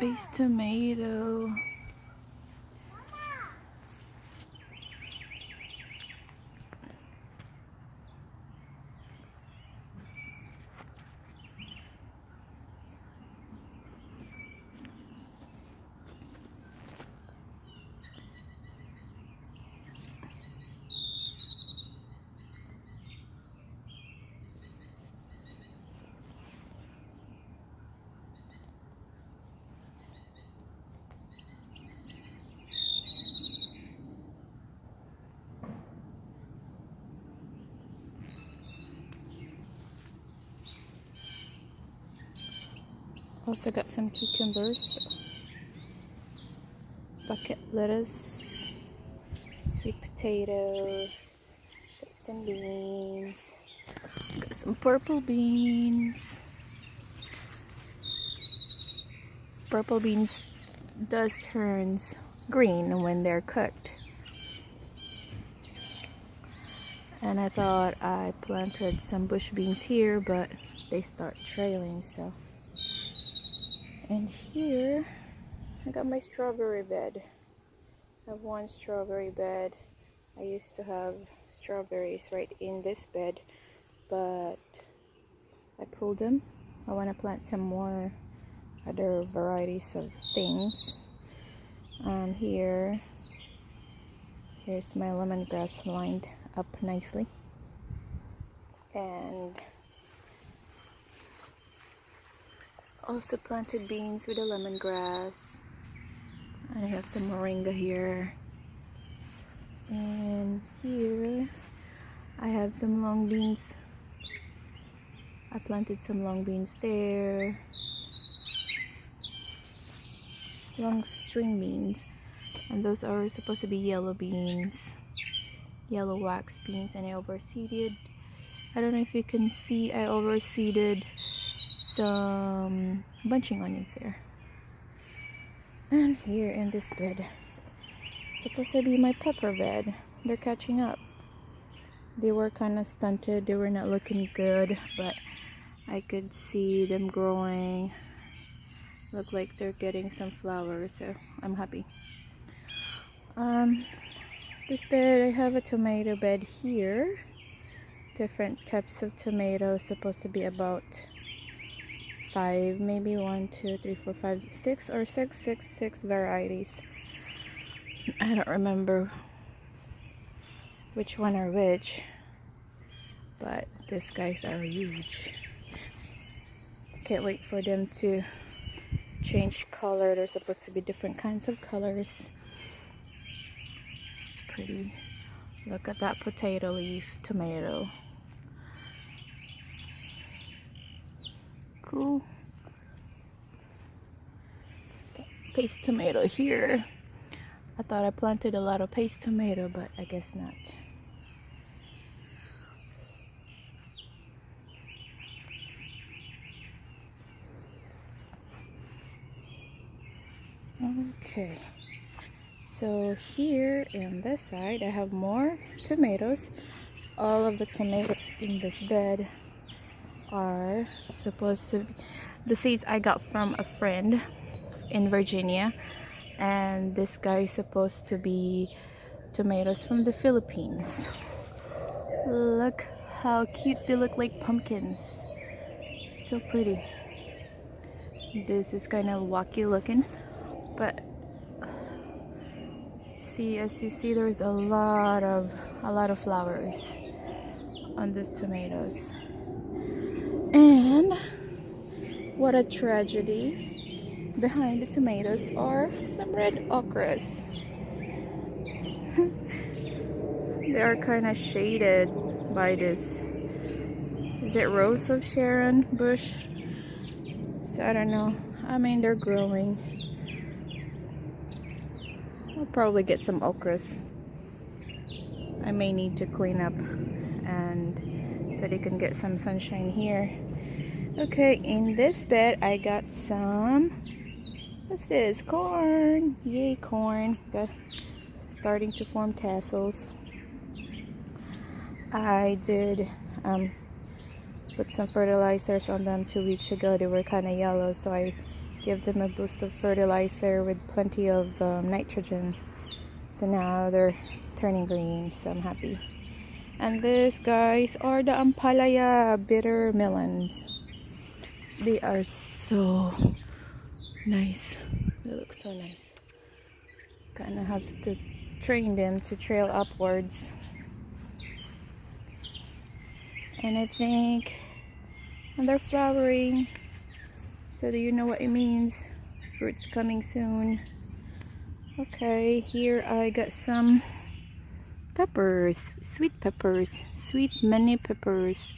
Paste tomato. Also got some cucumbers, bucket lettuce, sweet potato, got some beans, got some purple beans. Purple beans does turns green when they're cooked. And I thought I planted some bush beans here, but they start trailing, so. And here I got my strawberry bed. I have one strawberry bed. I used to have strawberries right in this bed, but I pulled them. I want to plant some more other varieties of things. Here's my lemongrass lined up nicely, and also planted beans with the lemongrass. I have some moringa here, and here I have some long beans. I planted some long beans there, long string beans, and those are supposed to be yellow beans, yellow wax beans, and I overseeded. I don't know if you can see, I overseeded some bunching onions there. And here in this bed, supposed to be my pepper bed. They're catching up. They were kind of stunted, they were not looking good, but I could see them growing. Look like they're getting some flowers, so I'm happy. This bed, I have a tomato bed here. Different types of tomatoes, supposed to be about 5, maybe 1, 2, 3, 4, 5, 6 or 6 varieties. I don't remember which one are which, but these guys are huge. Can't wait for them to change color. They're supposed to be different kinds of colors. It's pretty. Look at that potato leaf tomato. Cool. Paste tomato here. I thought I planted a lot of paste tomato, but I guess not. Okay, so here in this side I have more tomatoes. All of the tomatoes in this bed are supposed to be the seeds I got from a friend in Virginia, and this guy is supposed to be tomatoes from the Philippines. Look how cute they look, like pumpkins. So pretty. This is kind of wacky looking, but see, as you see, there's a lot of flowers on these tomatoes. And what a tragedy, behind the tomatoes are some red okras. They are kind of shaded by this, is it Rose of Sharon bush? So I don't know. I mean, they're growing. I'll probably get some okras. I may need to clean up and so they can get some sunshine here. Okay, in this bed I got some, what's this? Corn. Yay, corn. Got starting to form tassels. I did put some fertilizers on them 2 weeks ago. They were kind of yellow, so I give them a boost of fertilizer with plenty of nitrogen. So now they're turning green, so I'm happy. And this, guys, are the Ampalaya bitter melons. They are so nice. They look so nice. Kind of have to train them to trail upwards. And I think, and they're flowering. So do you know what it means? Fruits coming soon. Okay, here I got some peppers, sweet mini peppers.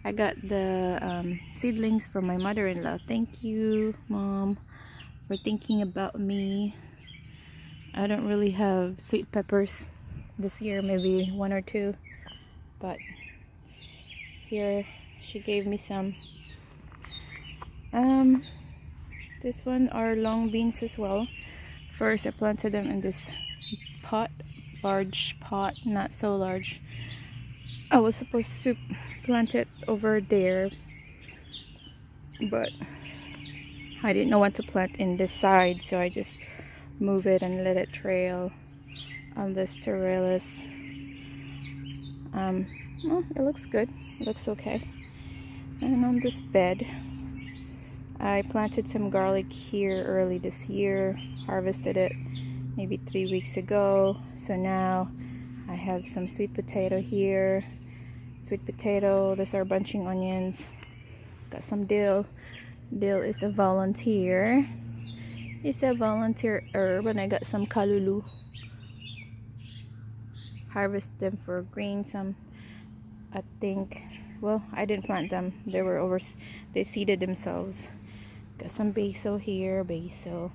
I got the seedlings from my mother-in-law. Thank you, Mom, for thinking about me. I don't really have sweet peppers this year, maybe one or two, but here she gave me some. This one are long beans as well. First I planted them in this pot, large pot, not so large. I was supposed to plant it over there, but I didn't know what to plant in this side, so I just move it and let it trail on this Torellis. Well, it looks good, it looks okay. And on this bed I planted some garlic here early this year, harvested it maybe 3 weeks ago. So now I have some sweet potato here, sweet potato. These are bunching onions. Got some dill. Dill is a volunteer. It's a volunteer herb. And I got some kalulu. Harvest them for green. Some, I think, well, I didn't plant them. They seeded themselves. Got some basil here, basil.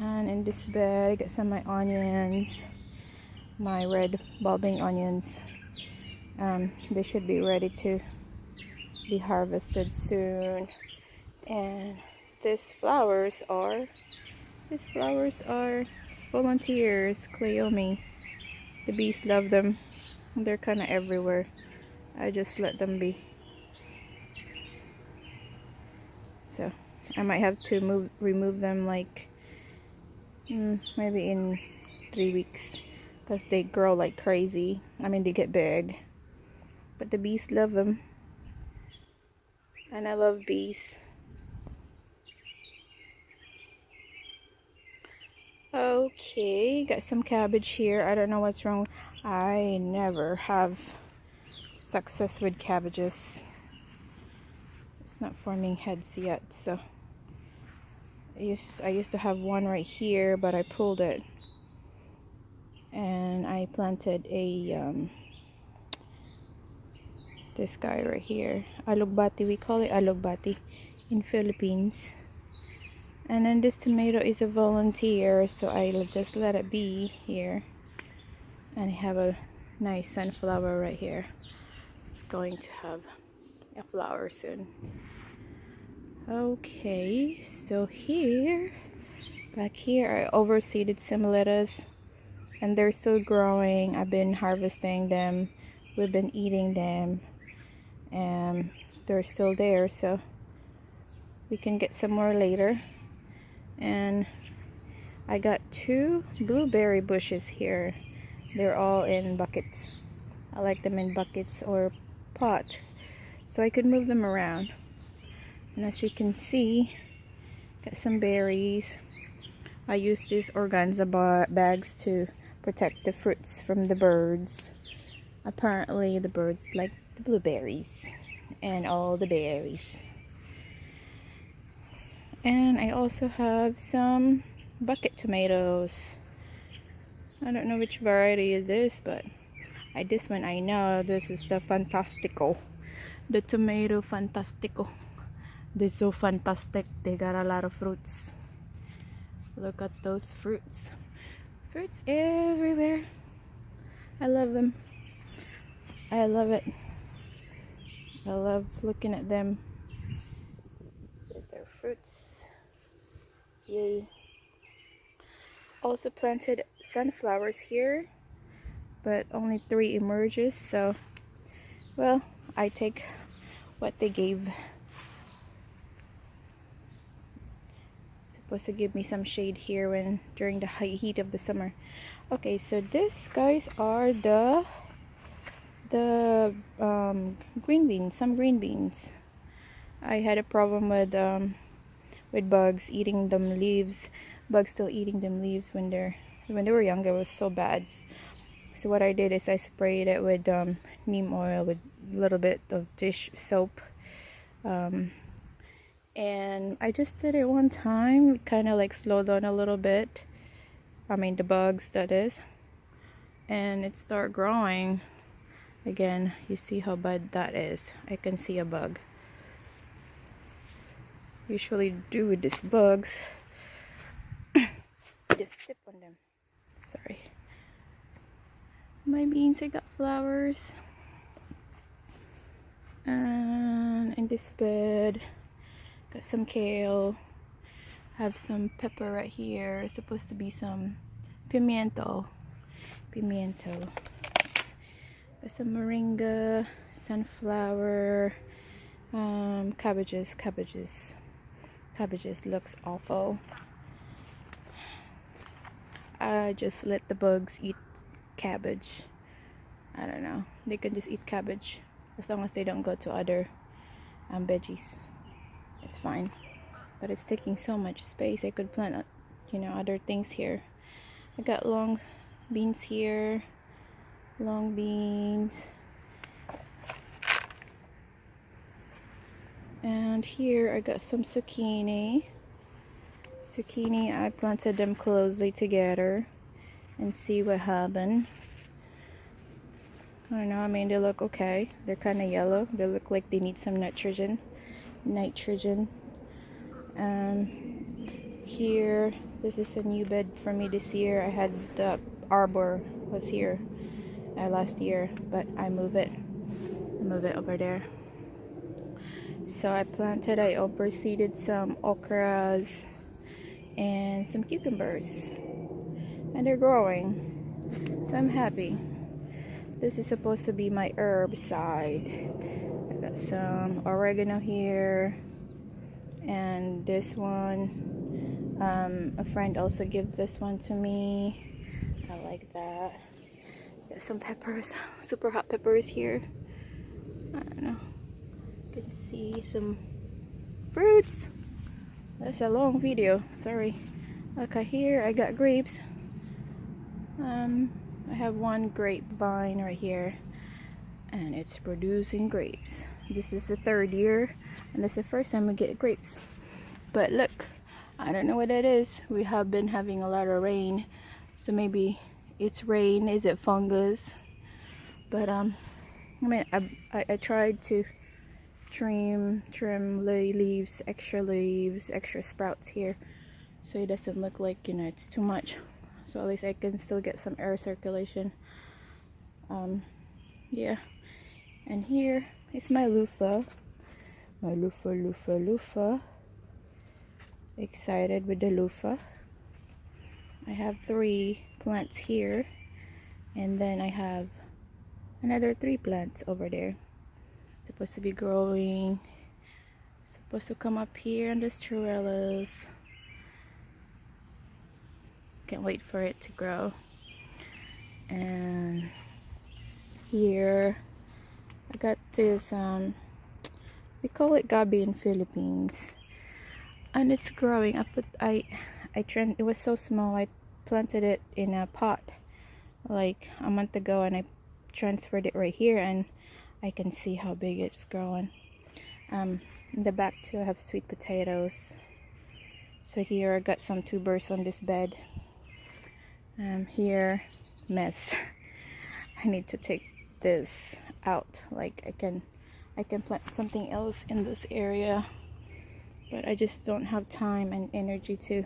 And in this bag, got some of my onions, my red bulbing onions. They should be ready to be harvested soon. And these flowers are volunteers, Cleome. The bees love them. They're kind of everywhere. I just let them be. So I might have to remove them like maybe in 3 weeks, because they grow like crazy. I mean, they get big, but the bees love them, and I love bees. Okay, got some cabbage here. I don't know what's wrong. I never have success with cabbages. It's not forming heads yet, so I used to have one right here, but I pulled it and I planted a this guy right here, alugbati. We call it alugbati in Philippines. And then this tomato is a volunteer, so I just let it be here. And I have a nice sunflower right here. It's going to have a flower soon. Okay, so back here I overseeded some lettuce, and they're still growing. I've been harvesting them, we've been eating them, and they're still there, so we can get some more later. And I got 2 blueberry bushes here. They're all in buckets. I like them in buckets or pot, so I could move them around. And as you can see, got some berries. I use these organza bags to protect the fruits from the birds. Apparently the birds like the blueberries and all the berries. And I also have some bucket tomatoes. I don't know which variety is this, but this one I know. This is the Fantastico. The tomato Fantastico. They're so fantastic. They got a lot of fruits. Look at those fruits. Fruits everywhere. I love them. I love it. I love looking at them with their fruits. Yay. Also planted sunflowers here, but only 3 emerges, so well, I take what they gave. supposed to give me some shade here when during the high heat of the summer. Okay, so this guys are the green beans, some green beans. I had a problem with bugs eating them leaves. Bugs still eating them leaves when they were young. It was so bad. So what I did is I sprayed it with neem oil with a little bit of dish soap. And I just did it one time, kind of like slowed down a little bit. I mean the bugs, that is. And it started growing. Again, you see how bad that is. I can see a bug. Usually do with these bugs. Just step on them. Sorry. My beans, I got flowers. And in this bed, got some kale. Have some pepper right here. It's supposed to be some pimiento. Got some moringa, sunflower, cabbages. Cabbages looks awful. I just let the bugs eat cabbage. I don't know. They can just eat cabbage as long as they don't go to other veggies. It's fine. But it's taking so much space. I could plant, other things here. I got long beans here. Long beans. And here I got some zucchini. I planted them closely together and see what happened. I don't know, I mean they look okay. They're kind of yellow. They look like they need some nitrogen. Here, this is a new bed for me this year. I had the arbor was here last year, but I move it over there. So I overseeded some okras and some cucumbers, and they're growing, so I'm happy. This is supposed to be my herb side. I got some oregano here, and this one a friend also gave this one to me. I like that. Got some peppers, super hot peppers here. I don't know, you can see some fruits. That's a long video, sorry. Okay, here I got grapes. I have one grapevine right here, and it's producing grapes. This is the 3rd year, and this is the first time we get grapes. But look, I don't know what that is. We have been having a lot of rain, so maybe it's rain. Is it fungus? But I mean, I tried to trim leaves, extra sprouts here, so it doesn't look like it's too much. So at least I can still get some air circulation. Yeah. And here is my loofah. Excited with the loofah. I have 3 plants here, and then I have another 3 plants over there. Supposed to be growing. Supposed to come up here on this trellis. Can't wait for it to grow. And here I got this we call it gabi in Philippines, and it's growing. It was so small. I planted it in a pot like a month ago, and I transferred it right here, and I can see how big it's growing. In the back too, I have sweet potatoes. So here I got some tubers on this bed. Here, mess. I need to take this out. Like I can plant something else in this area, but I just don't have time and energy to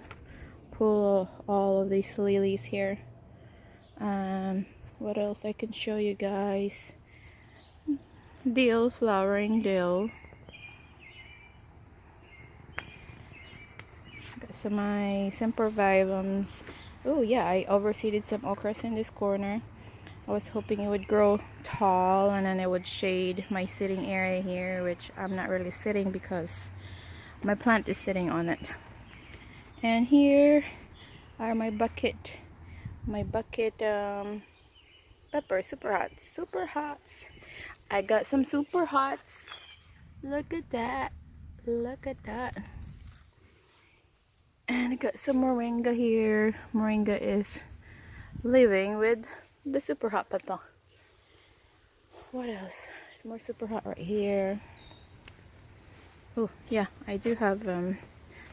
pull all of these lilies here. What else I can show you guys? Dill, flowering dill. Got some of my sempervivums. Oh yeah, I overseeded some okras in this corner. I was hoping it would grow tall and then it would shade my sitting area here, which I'm not really sitting because my plant is sitting on it. And here are my bucket pepper, super hots. I got some super hots. Look at that, look at that. And I got some moringa here. Moringa is living with the super hot pepper. What else? There's more super hot right here. Oh yeah, I do have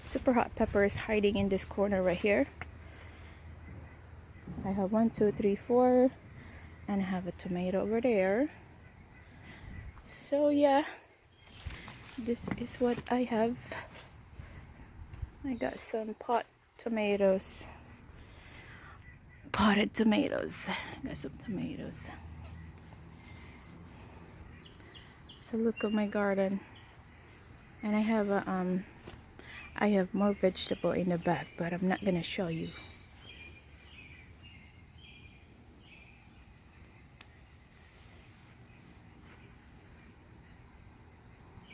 super hot peppers hiding in this corner right here. I have 1, 2, 3, 4, and I have a tomato over there. So yeah, this is what I have. I got some potted tomatoes. I got some tomatoes. So look at my garden. And I have a I have more vegetable in the back, but I'm not gonna show you.